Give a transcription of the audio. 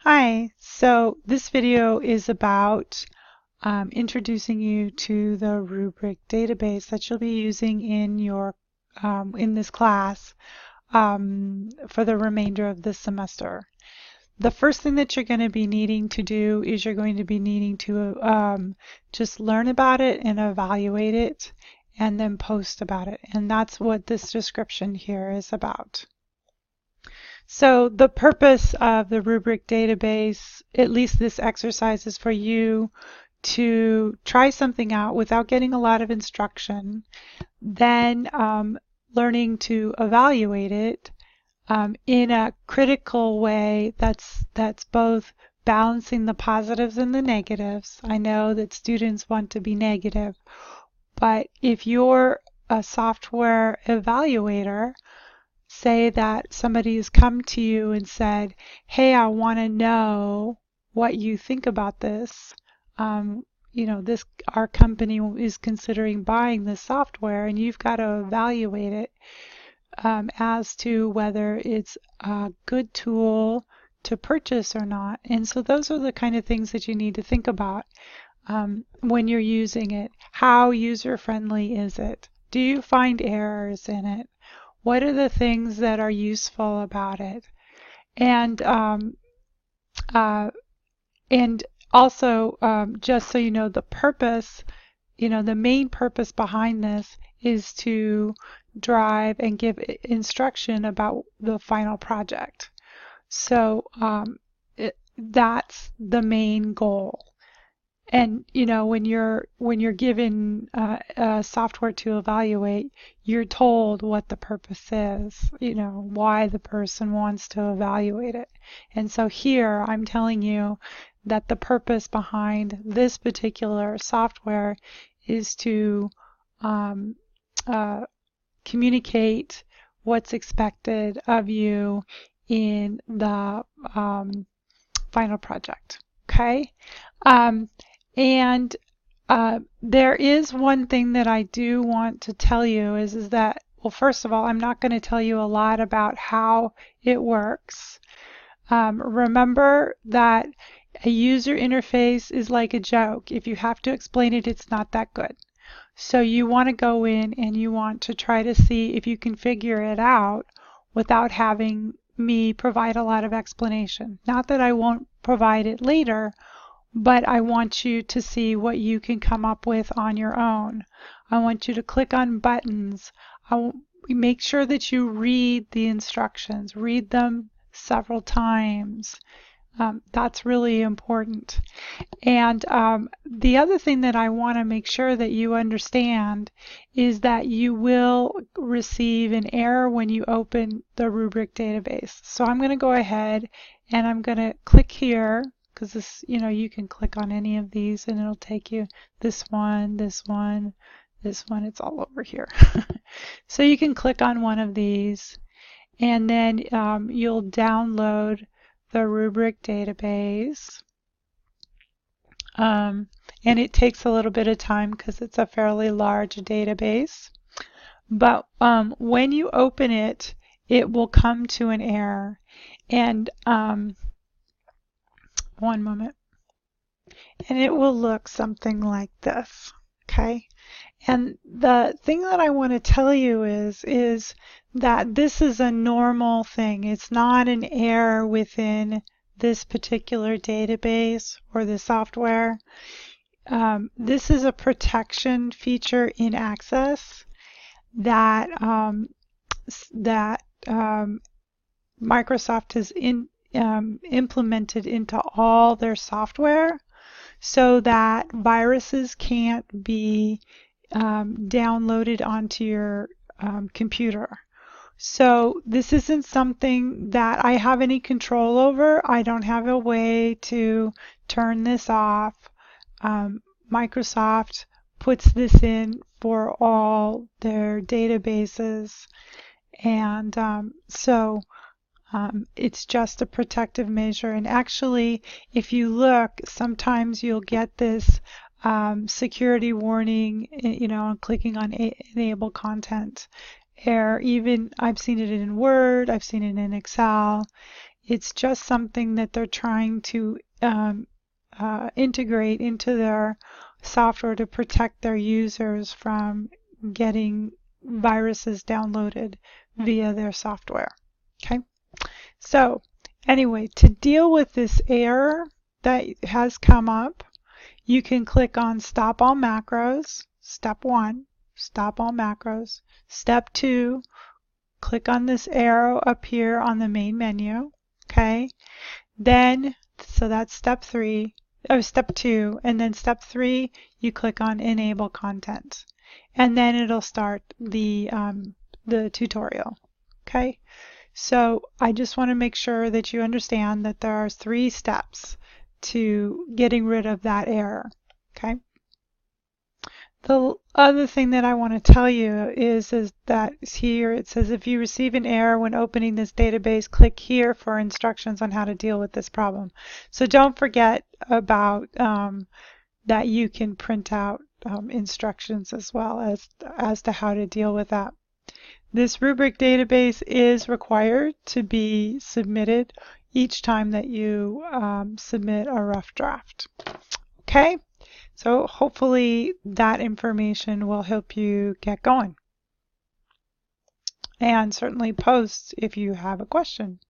Hi, so this video is about introducing you to the Rubric database that you'll be using in your in this class for the remainder of this semester. The first thing that you're going to be needing to do is you're going to be needing to just learn about it and evaluate it and then post about it. And that's what this description here is about. So the purpose of the rubric database, at least this exercise, is for you to try something out without getting a lot of instruction, then learning to evaluate it in a critical way that's both balancing the positives and the negatives. I know that students want to be negative, but if you're a software evaluator, say that somebody has come to you and said, hey, I want to know what you think about this. Our company is considering buying this software, and you've got to evaluate it as to whether it's a good tool to purchase or not. And so those are the kind of things that you need to think about when you're using it. How user-friendly is it? Do you find errors in it? What are the things that are useful about it? And also, just so you know, the purpose, the main purpose behind this is to drive and give instruction about the final project. So that's the main goal. And when you're given software to evaluate, you're told what the purpose is, why the person wants to evaluate it. And so here I'm telling you that the purpose behind this particular software is to communicate what's expected of you in the final project. Okay? And there is one thing that I do want to tell you is that, well, first of all, I'm not going to tell you a lot about how it works. Remember that a user interface is like a joke. If you have to explain it, it's not that good. So you want to go in and you want to try to see if you can figure it out without having me provide a lot of explanation. Not that I won't provide it later, but I want you to see what you can come up with on your own. I want you to click on buttons. Make sure that you read the instructions. Read them several times. That's really important. And the other thing that I want to make sure that you understand is that you will receive an error when you open the rubric database. So I'm going to go ahead and I'm going to click here, because this, you can click on any of these and it'll take you this one, this one, this one. It's all over here. So you can click on one of these and then you'll download the rubric database. And it takes a little bit of time because it's a fairly large database. But when you open it, it will come to an error. And one moment. And it will look something like this. Okay? And the thing that I want to tell you is that this is a normal thing. It's not an error within this particular database or the software. This is a protection feature in Access that Microsoft has implemented into all their software so that viruses can't be downloaded onto your computer. So this isn't something that I have any control over. I don't have a way to turn this off. Microsoft puts this in for all their databases, and it's just a protective measure. And actually, if you look, sometimes you'll get this security warning, clicking on enable content error. Even I've seen it in Word, I've seen it in Excel, It's just something that they're trying to integrate into their software to protect their users from getting viruses downloaded via their software. Okay, so anyway, to deal with this error that has come up, you can click on Stop All Macros, Step 1, Stop All Macros. Step 2, click on this arrow up here on the main menu. Okay, then, so that's Step 3, or Step 2, and then Step 3, you click on Enable Content, and then it'll start the tutorial. Okay, so I just want to make sure that you understand that there are 3 steps to getting rid of that error. Okay. The other thing that I want to tell you is that here it says if you receive an error when opening this database, click here for instructions on how to deal with this problem. So don't forget about that you can print out instructions as well as to how to deal with that. This rubric database is required to be submitted each time that you submit a rough draft. Okay, so hopefully that information will help you get going. And certainly post if you have a question.